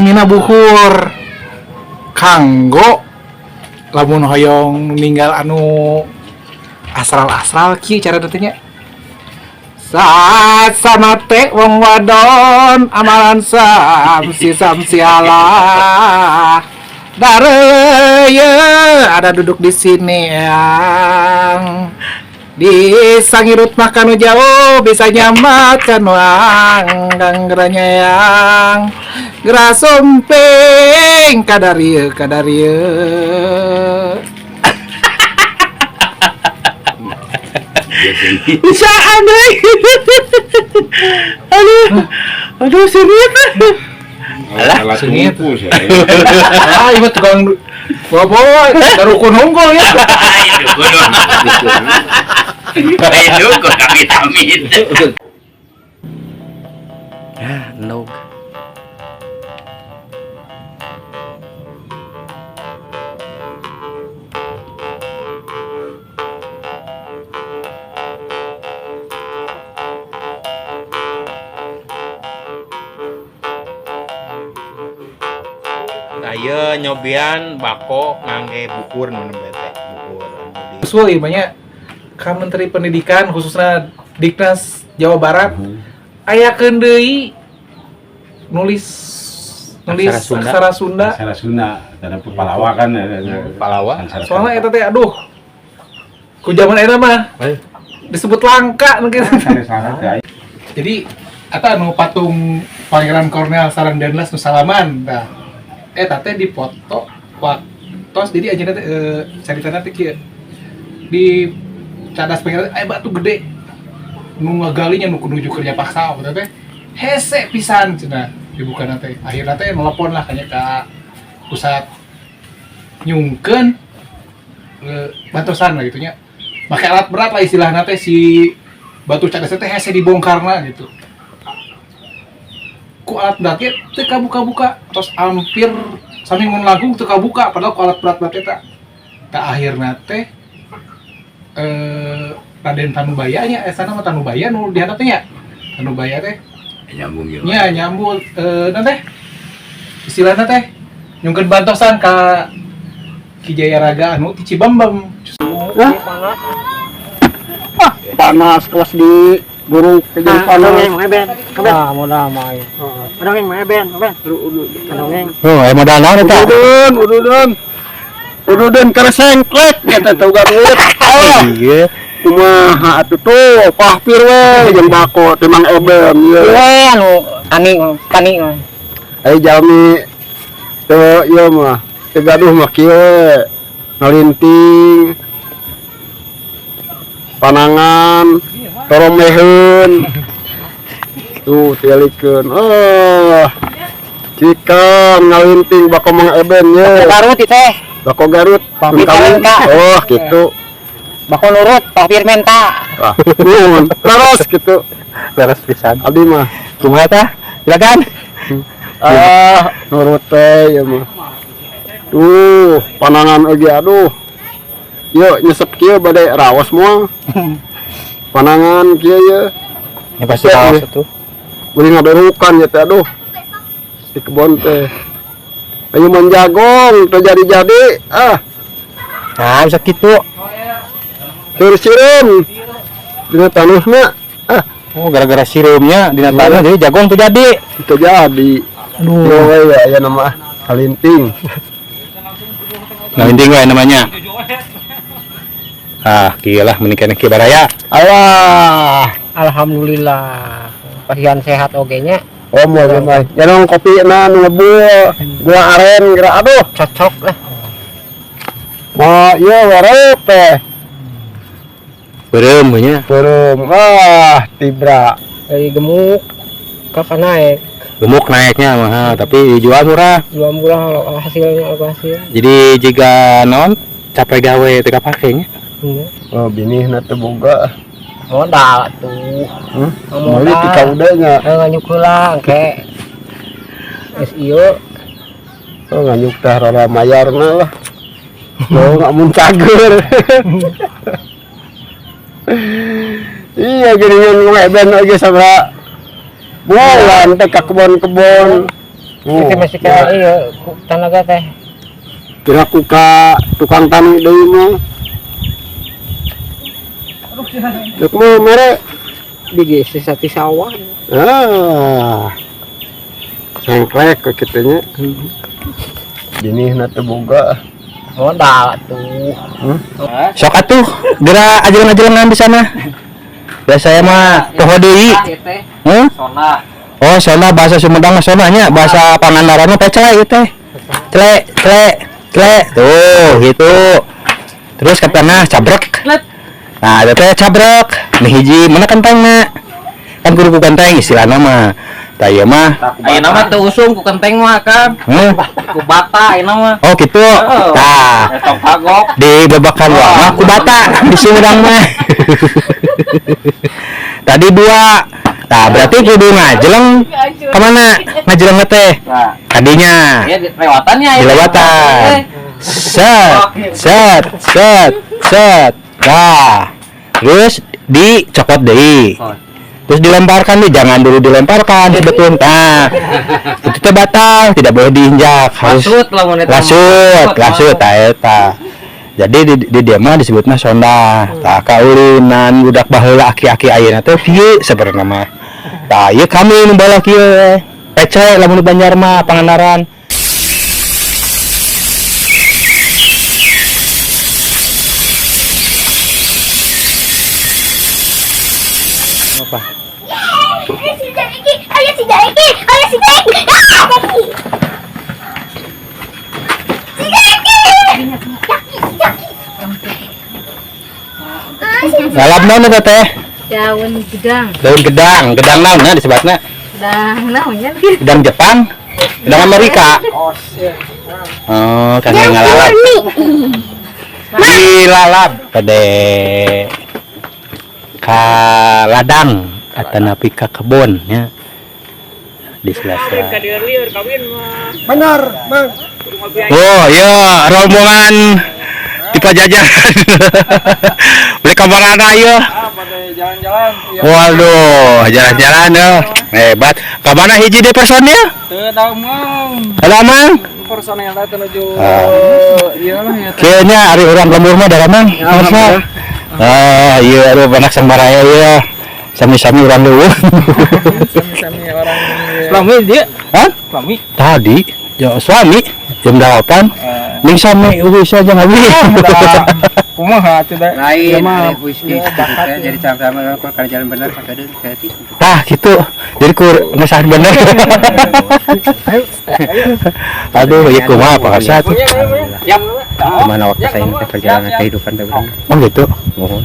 Mina buhur kanggo lamun hoyong ninggal anu asral kieu cara datenya saat samate wong wadon amalan samsi Allah dareuyeun ada duduk di sini yang di sangirut makan jauh bisa nyamakan wang geranya yang geras sumping kadarieu bisaan deh aduh sengit alah sengit ibu tukang bawa darukun unggul ya dukun kami tamit no. Ayo nyobian bako ngangge bukur minum bete bukur sesuai banyak ka Menteri Pendidikan khususnya Diknas Jawa Barat ayakeun deui nulis aksara Sunda karena Palawa kan Palawa soalnya eta teh aduh ku zaman eta mah disebut langka mungkin jadi eta anu patung Pangeran Kornel Sarandanlas nu salaman tah eta teh dipoto waktos jadi aja teh caritana teh kieu di cadas pengen batu gede nu ngagalinya nu kudu kerja paksa apa teh hese pisan cenah dibuka teh akhirna teh nelpon lah kanya ka pusat nyungkeun bantosan lah gitunya make alat berat lah istilahna teh si batu cadas teh hese dibongkarna gitu ku alat berat teh kabuka terus hampir sami mun langkung teu kabuka padahal ku alat berat eta ta akhirna teh Raden Tanubaya nya sana mah Tanubaya nu dihandap teh nya Tanubaya teh nyambung ya nya nyambung teh istilahna teh nyungkeun bantosan ka Ki Jaya Raga anu ti Cibambam panas kelas di burung kejadian panas modal mah adongeng mah ben adongeng modal naon eta udun keresengklek eta teu garut ieu kumaha atuh tuh pahpir we jeung bako teh Mang Eben ieu anu tani ai jalmi teu ieu mah teu gaduh mah kieu ngalinting panangan toromeheun tuh tialikeun jika ngalinting bako Mang Eben ye Garut teh bako Garut gitu bako nurut Pak Firmenta nuhun terus gitu Beres pisan. abdi mah Kumaha tah? Silakan. nurut teh ya mah tuh panangan oge aduh yuk nyesep kieu bade raos moal panangan kieu ye Ya pasti raos atuh. beli ngaberukan ya teh aduh di kebon teh ayo menjagong teu jadi Nah, bisa kitu. sirim dina tanahna Oh, gara-gara sirumnya dina tanah jadi jagung tuh jadi. itu jadi aduh ya nama kalinting Ngalinting we namanya. Kieu lah menikah kieu baraya. Allah alhamdulillah pasian sehat oge nya moal mah jangan kopi na nu ngebul gula aren geura aduh cocok lah mau ieu wareup teh Beureum nya. beureum tibra dari gemuk kapan naik Gemuk naiknya mah, tapi dijual murah. jual murah hasilnya hasil Jadi jika non capek gawe teu kapake nya. binih teh boga modal tuh meuli ti kaudenya nganyuk heula engke geus ieu nganyuk teh rara mayarna lah nggak mun cager iya gini ngeben aja sama bulan teh ka kebon-kebon Itu masih kayak iya tenaga teh. Kira ku ka tukang tani deui mah. Dek mah mere Digeser satu sawah. Sengklek ke kitanya. Jenis na teu boga. Oh, dah tuh. Sok atuh, geura ajelang-ajelangan di sana. Biasa mah poho deui. Sona. Oh, sona bahasa Sumedang mah sona nya, bahasa Pangandaran mah pecele ieu teh. Cele. Tuh, gitu. Terus katana cabrek. Nah, ada teh cabrek. Nih hiji mana kentengna? Kan kudu ku kenteng istilahna mah. Tah ieu mah Ayeuna mah teu usum ku kenteng mah kan. Ku bata ayeuna mah. Oh gitu. Tah, Tok kagok. di babakan mah ku bata di Sumedang mah. Tadi 2. Nah, berarti kudu ngajeleng ke mana? Ngajeleng teh. Tadinya Ya lewatannya dilewatan. Set. Nah, terus dicopot deui. Terus dilemparkan nih, jangan dulu dilemparkan sebetulnya. Nah, itu teh batal, tidak boleh diinjak. Harus lasut, eta. Jadi di dia mah disebutna sonda. Tah kaulinan budak baheula aki-aki ayeuna teh pieu sabenerna mah. Tah ieu kami nu baheula kieu pece lamun di Banjar mah Pangandaran. Apa? Dalam naon eta teh? Daun gedang, Daun gedang naonnya disebutna? gedang naonnya Gedang Jepang, gedang Amerika. Oh, kan yang ngalalap. Dilalap pada ka ladang atau napi ka kebun ya. Di sela-sela. Benar, Bang. Oh iya, rombongan di Pajajaran. Beli kabarana ieu. Jalan-jalan. Waduh, jalan-jalan ya. Hebat. Ka mana hiji deh personil? Teu tahu mau. Halo, Mang. Personel teh menuju iyalah ya. Kayaknya hari orang lembur mah darah Mang. Harusnya. Iya, aduh banak sambaraya ya. Sami-sami orang dulu. Sami-sami orang Suami dia? Hah? Suami? Tadi, ya suami jam 8. Ning sami bisa aja ngawi. kumaha atuh da. Lain whisky jadi sama-sama kalau jalan benar pakai kreatif. Tah gitu. Jadi kur ngesahan bener. Aduh, ya kumaha Pak Kasat. Kemana waktu saya perjalanan kehidupan teman. Oh gitu. Mohon.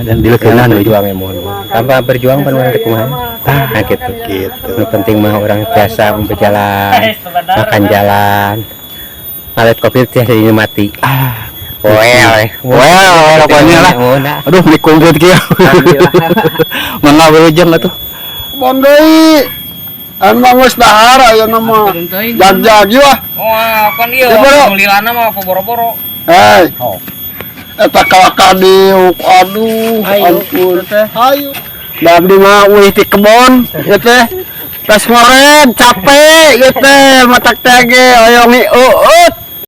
Dan dilekeunan Berjuang ya mohon. Tanpa berjuang benar kumaha. Nah gitu. Yang penting mah orang biasa berjalan, makan jalan. Alat kopi teh jadi mati. Well, pokoknya lah. Aduh, mikungkeut kieu. Mangga wilujeng atuh. Bondoi. Anu geus dahar ayeuna mah. Jag-jag ieu ah. Wah, kan ieu mulilana mah apa boro-boro. Hei. Eta kalakadiuk. Aduh, ampun. Hayu. Dan di mah uih ti kebon, ieu teh. Tas ngoret capek ieu teh matak teh ge oyong ieueut.